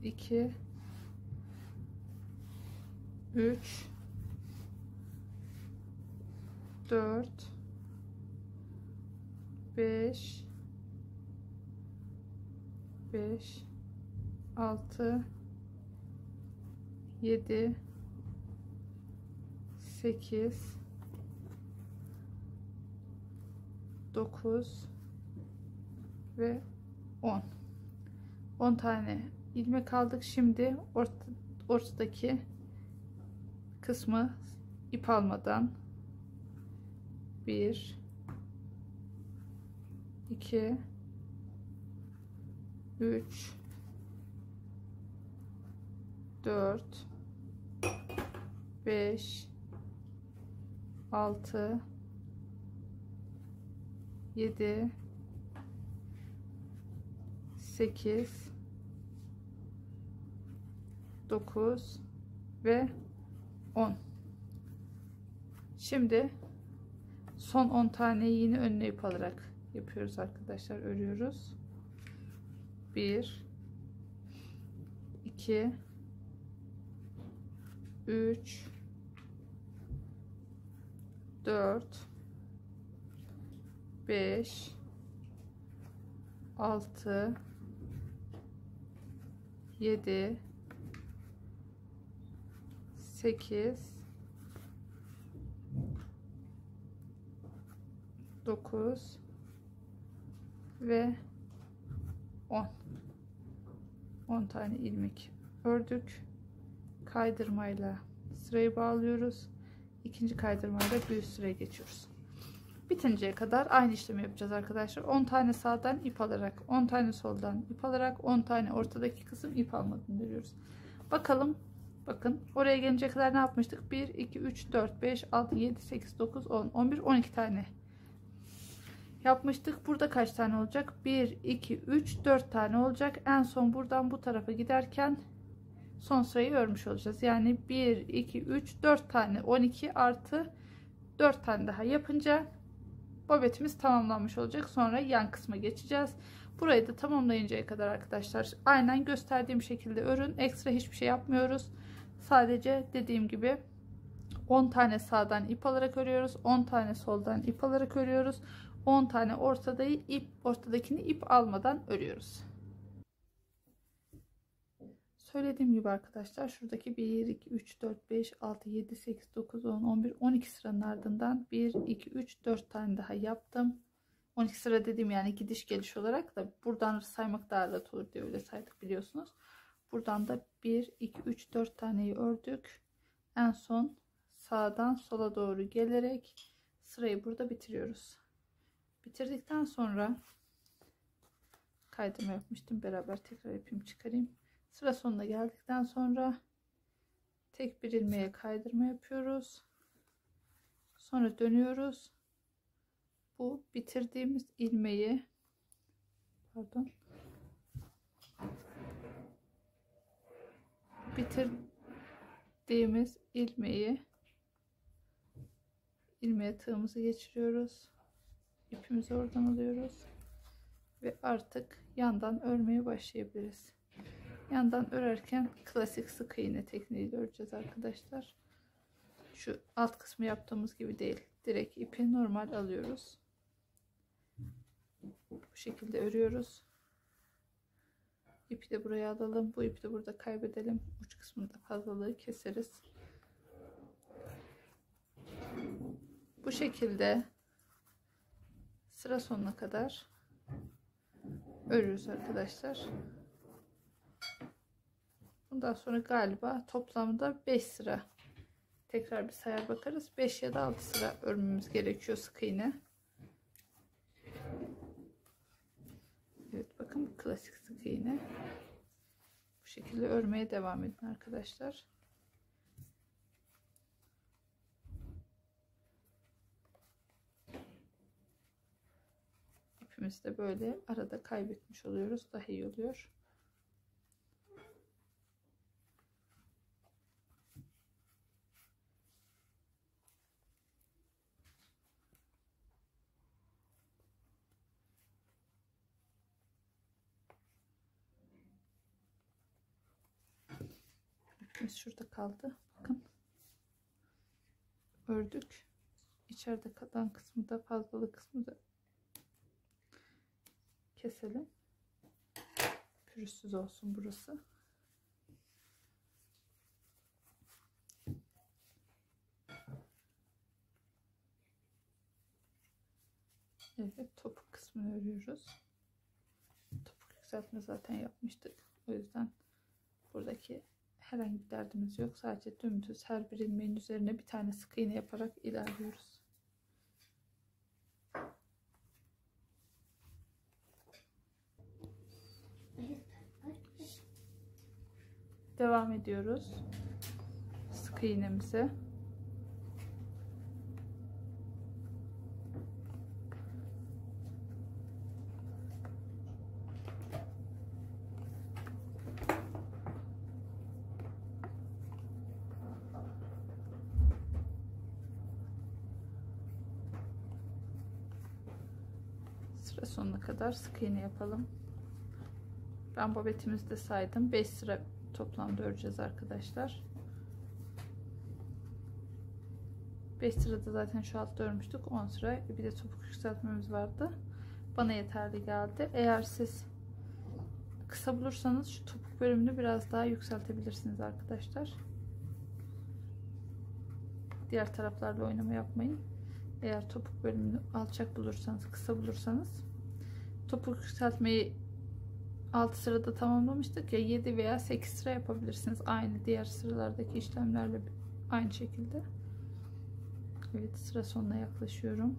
2, 3, 4, 5, 6, 7, 8, 9 ve 10. 10 tane ilmek aldık. Şimdi ortadaki kısmı ip almadan 1, 2, 3, 4, 5, 6, 7, 8, 9 ve 10. Şimdi son 10 taneyi yine önüne ip alarak yapıyoruz arkadaşlar. Örüyoruz. 1, 2, 3, 4, 5, 6, 7, 8, 9 ve 10. 10 tane ilmek ördük. Kaydırmayla sırayı bağlıyoruz. İkinci kaydırmayla bir üst sıraya geçiyoruz. Bitinceye kadar aynı işlemi yapacağız arkadaşlar. 10 tane sağdan ip alarak, 10 tane soldan ip alarak, 10 tane ortadaki kısım ip almadan örüyoruz. Bakalım, bakın oraya gelince kadar ne yapmıştık? 1, 2, 3, 4, 5, 6, 7, 8, 9, 10, 11, 12 tane yapmıştık. Burada kaç tane olacak? 1, 2, 3, 4 tane olacak. En son buradan bu tarafa giderken son sırayı örmüş olacağız. Yani 1, 2, 3, 4 tane, 12 artı 4 tane daha yapınca bobetimiz tamamlanmış olacak. Sonra yan kısma geçeceğiz. Burayı da tamamlayıncaya kadar arkadaşlar aynen gösterdiğim şekilde örün. Ekstra hiçbir şey yapmıyoruz. Sadece dediğim gibi 10 tane sağdan ip alarak örüyoruz. 10 tane soldan ip alarak örüyoruz. 10 tane ortadakini ip almadan örüyoruz. Söylediğim gibi arkadaşlar şuradaki 1, 2, 3, 4, 5, 6, 7, 8, 9, 10, 11, 12 sıranın ardından 1, 2, 3, 4 tane daha yaptım. 12 sıra dediğim yani gidiş geliş olarak da buradan saymak daha rahat olur diye öyle saydık biliyorsunuz. Buradan da 1, 2, 3, 4 taneyi ördük. En son sağdan sola doğru gelerek sırayı burada bitiriyoruz. Bitirdikten sonra kaydırma yapmıştım. Beraber tekrar ipimi çıkarayım. Sıra sonuna geldikten sonra tek bir ilmeğe kaydırma yapıyoruz. Sonra dönüyoruz. Bu bitirdiğimiz ilmeği, pardon, bitirdiğimiz ilmeğe tığımızı geçiriyoruz. İpimizi oradan alıyoruz ve artık yandan örmeye başlayabiliriz. Yandan örerken klasik sık iğne tekniğiyle öreceğiz arkadaşlar. Şu alt kısmı yaptığımız gibi değil. Direkt ipi normal alıyoruz. Bu şekilde örüyoruz. İpi de buraya alalım. Bu ipi de burada kaybedelim. Uç kısmında fazlalığı keseriz. Bu şekilde sıra sonuna kadar örüyoruz arkadaşlar. Bundan sonra galiba toplamda 5 sıra, tekrar bir sayar bakarız, 5 ya da 6 sıra örmemiz gerekiyor sık iğne. Evet, bakın bu klasik sık iğne. Bu şekilde örmeye devam edin arkadaşlar. İpimizi de böyle arada kaybetmiş oluyoruz, daha iyi oluyor. İpimiz şurada kaldı. Bakın. Ördük. İçeride kalan kısmı da, fazlalık kısmı da keselim. Pürüzsüz olsun burası. Evet, topuk kısmını örüyoruz. Topuk yükseltme zaten yapmıştık. O yüzden buradaki herhangi bir derdimiz yok. Sadece dümdüz her bir ilmeğin üzerine bir tane sık iğne yaparak ilerliyoruz. Devam ediyoruz sık iğnemize. Sıra sonuna kadar sık iğne yapalım. Ben babetimizde saydım. 5 sıra toplamda öreceğiz arkadaşlar. 5 sırada zaten şu altta örmüştük. 10 sıra. Bir de topuk yükseltmemiz vardı. Bana yeterli geldi. Eğer siz kısa bulursanız şu topuk bölümünü biraz daha yükseltebilirsiniz arkadaşlar. Diğer taraflarla oynama yapmayın. Eğer topuk bölümünü alçak bulursanız, kısa bulursanız, topuk yükseltmeyi 6 sırada tamamlamıştık ya, 7 veya 8 sıra yapabilirsiniz. Aynı diğer sıralardaki işlemlerle aynı şekilde. Evet, sıra sonuna yaklaşıyorum.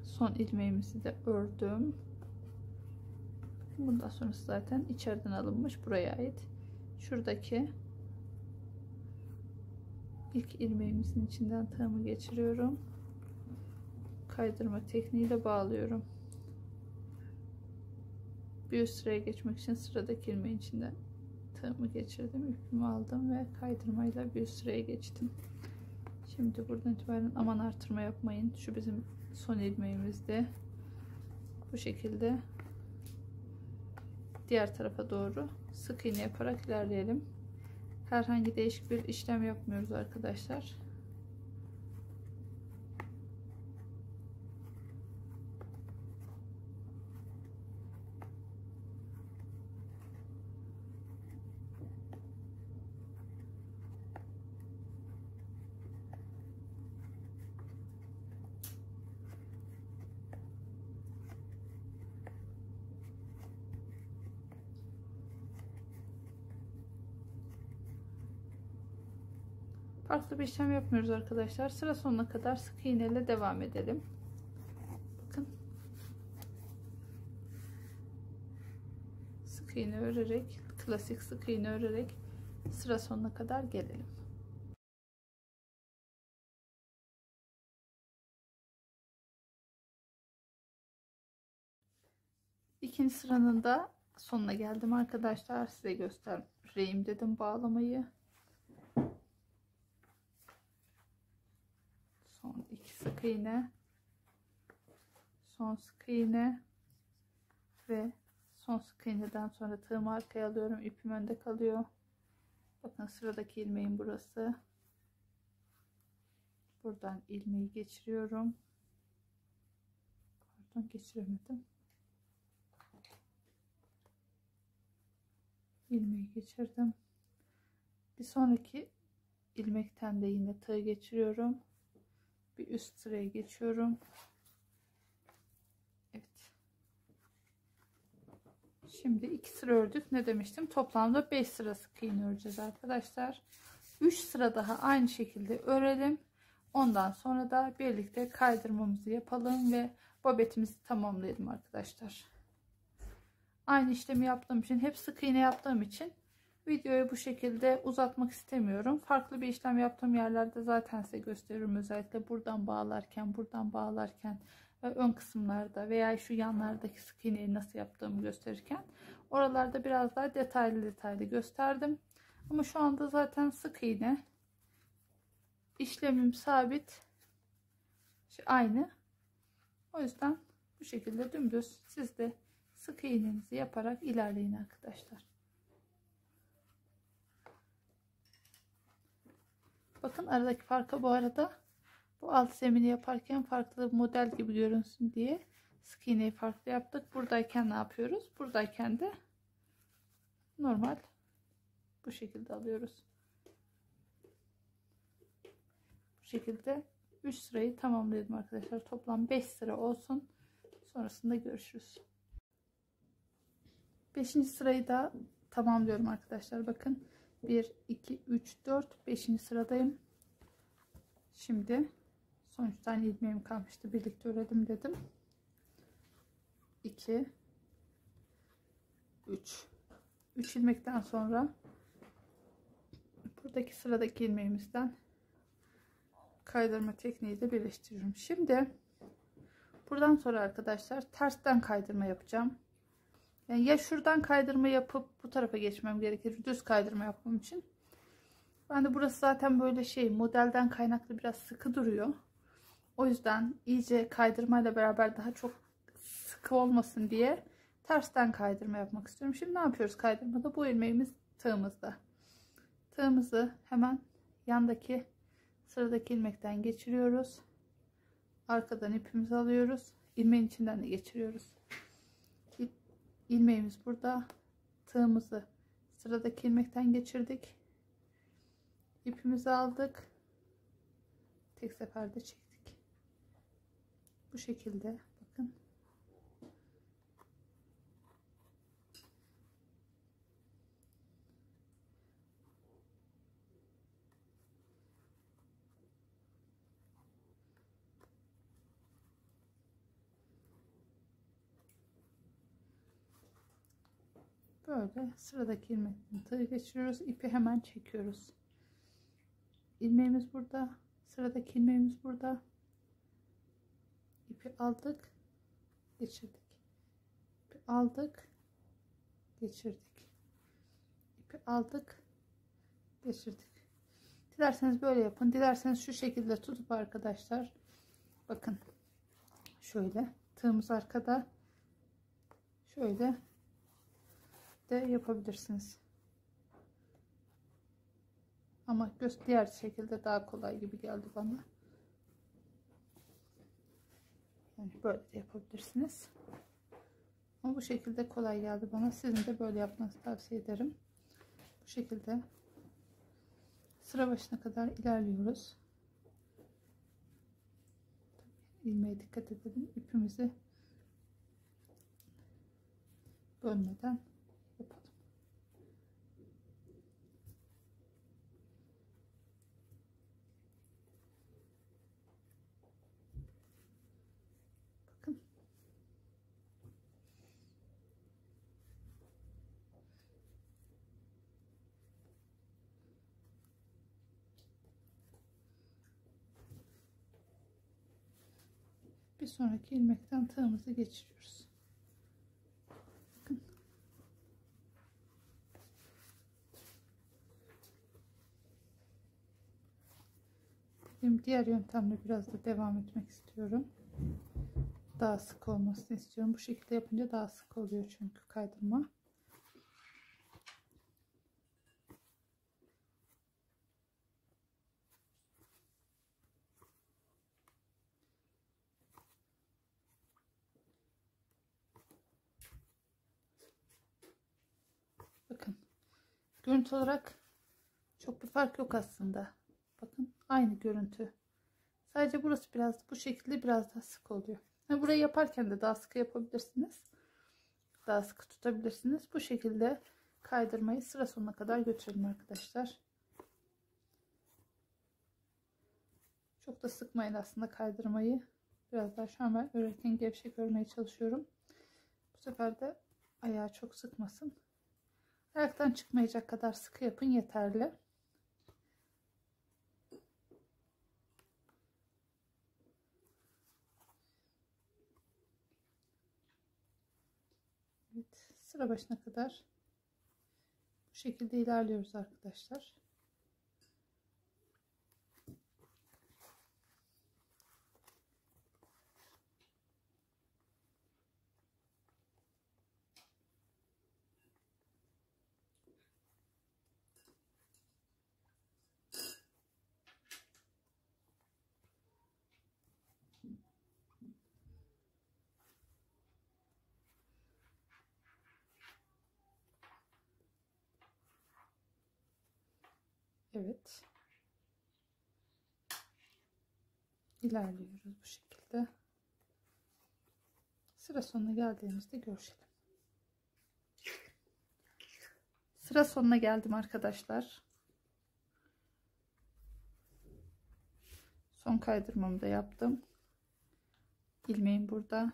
Son ilmeğimizi de ördüm. Bundan sonrası zaten içeriden alınmış, buraya ait. Şuradaki ilk ilmeğimizin içinden tığımı geçiriyorum. Kaydırma tekniğiyle bağlıyorum. Bir üst sıraya geçmek için sıradaki ilmeğin içinden tığımı geçirdim, ipimi aldım ve kaydırmayla bir üst sıraya geçtim. Şimdi buradan itibaren aman artırma yapmayın. Şu bizim son ilmeğimizde. Bu şekilde diğer tarafa doğru sık iğne yaparak ilerleyelim. Herhangi değişik bir işlem yapmıyoruz arkadaşlar. Farklı bir işlem yapmıyoruz arkadaşlar. Sıra sonuna kadar sık iğne ile devam edelim. Bakın. Sık iğne örerek, klasik sık iğne örerek sıra sonuna kadar gelelim. İkinci sıranın da sonuna geldim arkadaşlar. Size göstereyim dedim bağlamayı. Son 2 sık iğne, son sık iğne ve son sık iğneden sonra tığımı arkaya alıyorum. İpim önde kalıyor. Bakın sıradaki ilmeğim burası. Buradan ilmeği geçiriyorum. Pardon, geçiremedim. İlmeği geçirdim. Bir sonraki ilmekten de yine tığ geçiriyorum. Bir üst sıraya geçiyorum. Evet. Şimdi 2 sıra ördük. Ne demiştim? Toplamda 5 sıra sık iğne öreceğiz arkadaşlar. 3 sıra daha aynı şekilde örelim. Ondan sonra da birlikte kaydırmamızı yapalım ve bobetimizi tamamlayalım arkadaşlar. Aynı işlemi yaptığım için, hep sık iğne yaptığım için videoyu bu şekilde uzatmak istemiyorum. Farklı bir işlem yaptığım yerlerde zaten size gösteririm. Özellikle buradan bağlarken ve ön kısımlarda veya şu yanlardaki sık iğneyi nasıl yaptığımı gösterirken oralarda biraz daha detaylı gösterdim. Ama şu anda zaten sık iğne işlemim sabit, aynı. O yüzden bu şekilde dümdüz siz de sık iğnenizi yaparak ilerleyin arkadaşlar. Bakın aradaki farkı, bu arada bu alt zemini yaparken farklı model gibi görünsün diye sık iğneyi farklı yaptık. Buradayken ne yapıyoruz? Buradayken de normal bu şekilde alıyoruz. Bu şekilde 3 sırayı tamamladım arkadaşlar. Toplam 5 sıra olsun. Sonrasında görüşürüz. 5. sırayı da tamamlıyorum arkadaşlar. Bakın 1 2 3 4 5. sıradayım. Şimdi son 3 tane ilmeğim kalmıştı, birlikte örelim dedim. 2 3 ilmekten sonra buradaki sıradaki ilmeğimizden kaydırma tekniğiyle birleştiriyorum. Şimdi buradan sonra arkadaşlar tersten kaydırma yapacağım. Yani ya şuradan kaydırma yapıp bu tarafa geçmem gerekir düz kaydırma yapmam için. Ben de burası zaten böyle modelden kaynaklı biraz sıkı duruyor. O yüzden iyice kaydırmayla beraber daha çok sıkı olmasın diye tersten kaydırma yapmak istiyorum. Şimdi ne yapıyoruz kaydırmada? Bu ilmeğimiz tığımızda. Tığımızı hemen yandaki sıradaki ilmekten geçiriyoruz. Arkadan ipimizi alıyoruz. İlmeğin içinden de geçiriyoruz. İlmeğimiz burada. Tığımızı sıradaki ilmekten geçirdik. İpimizi aldık. Tek seferde çektik. Bu şekilde bakın. Böyle sıradaki ilmekten tığı geçiriyoruz. İpi hemen çekiyoruz. İlmeğimiz burada. Sıradaki ilmeğimiz burada. İpi aldık. Geçirdik. İpi aldık. Geçirdik. İpi aldık. Geçirdik. Dilerseniz böyle yapın. Dilerseniz şu şekilde tutup arkadaşlar. Bakın. Şöyle. Tığımız arkada. Şöyle de yapabilirsiniz. Ama diğer şekilde daha kolay gibi geldi bana. Yani böyle de yapabilirsiniz. Ama bu şekilde kolay geldi bana. Sizin de böyle yapmanızı tavsiye ederim. Bu şekilde sıra başına kadar ilerliyoruz. İlmeğe dikkat edelim. İpimizi bölmeden yapalım. bir sonraki ilmekten tığımızı geçiriyoruz. Bakın. Benim diğer yöntemle biraz da devam etmek istiyorum. Daha sık olmasını istiyorum. Bu şekilde yapınca daha sık oluyor çünkü kaydırma. Bakın. Görüntü olarak çok bir fark yok aslında. Bakın aynı görüntü. Sadece burası biraz bu şekilde biraz daha sık oluyor. Yani burayı yaparken de daha sıkı yapabilirsiniz. Daha sıkı tutabilirsiniz. Bu şekilde kaydırmayı sıra sonuna kadar götürelim arkadaşlar. Çok da sıkmayın aslında kaydırmayı. Biraz daha şu an ben örerken gevşek örmeye çalışıyorum. Bu sefer de ayağı çok sıkmasın. Ayaktan çıkmayacak kadar sıkı yapın yeterli. Evet, sıra başına kadar bu şekilde ilerliyoruz arkadaşlar. Evet. İlerliyoruz bu şekilde. Sıra sonuna geldiğimizde görüşelim. Sıra sonuna geldim arkadaşlar. Son kaydırmamı da yaptım. İlmeğim burada.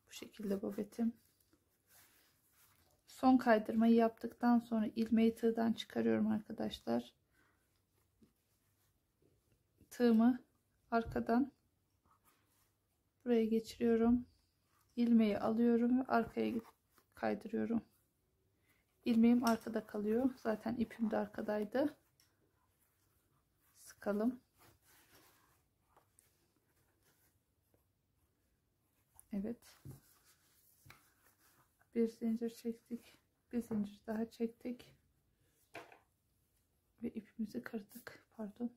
Bu şekilde bobetim. Son kaydırmayı yaptıktan sonra ilmeği tığdan çıkarıyorum arkadaşlar. Tığımı arkadan buraya geçiriyorum. İlmeği alıyorum ve arkaya kaydırıyorum. İlmeğim arkada kalıyor. Zaten ipim de arkadaydı. Sıkalım. Evet. Bir zincir çektik. Bir zincir daha çektik. Ve ipimizi kırdık. Pardon.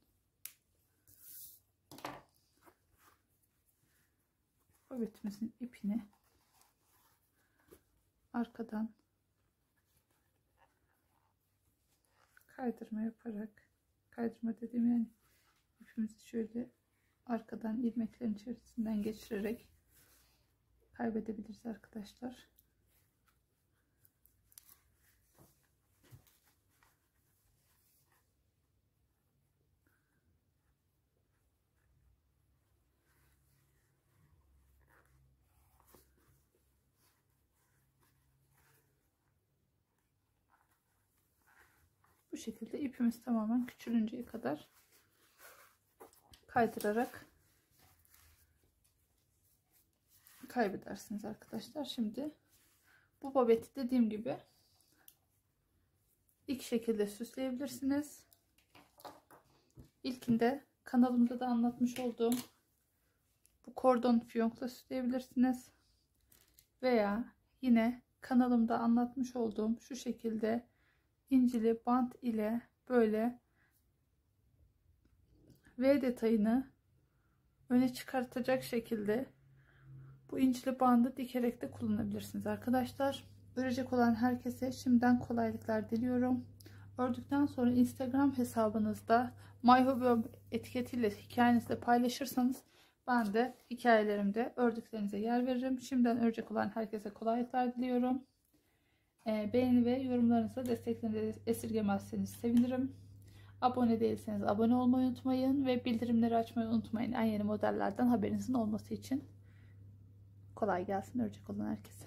Bobetimizin ipini arkadan kaydırma yaparak, kaydırma dediğim yani ipimizi şöyle arkadan ilmeklerin içerisinden geçirerek kaybedebiliriz arkadaşlar. Bu şekilde ipimiz tamamen küçülünceye kadar kaydırarak kaybedersiniz arkadaşlar. Şimdi bu bobeti dediğim gibi iki şekilde süsleyebilirsiniz. İlkinde kanalımda da anlatmış olduğum bu kordon fiyonkla süsleyebilirsiniz. Veya yine kanalımda anlatmış olduğum şu şekilde incili bant ile böyle V detayını öne çıkartacak şekilde bu incili bandı dikerek de kullanabilirsiniz arkadaşlar. Örecek olan herkese şimdiden kolaylıklar diliyorum. Ördükten sonra Instagram hesabınızda myhobby etiketiyle hikayenizde paylaşırsanız ben de hikayelerimde ördüklerinize yer veririm. Şimdiden örecek olan herkese kolaylıklar diliyorum. Beğeni ve yorumlarınızla desteklerinizi esirgemezseniz sevinirim. Abone değilseniz abone olmayı unutmayın ve bildirimleri açmayı unutmayın. En yeni modellerden haberinizin olması için. Kolay gelsin örecek olan herkese.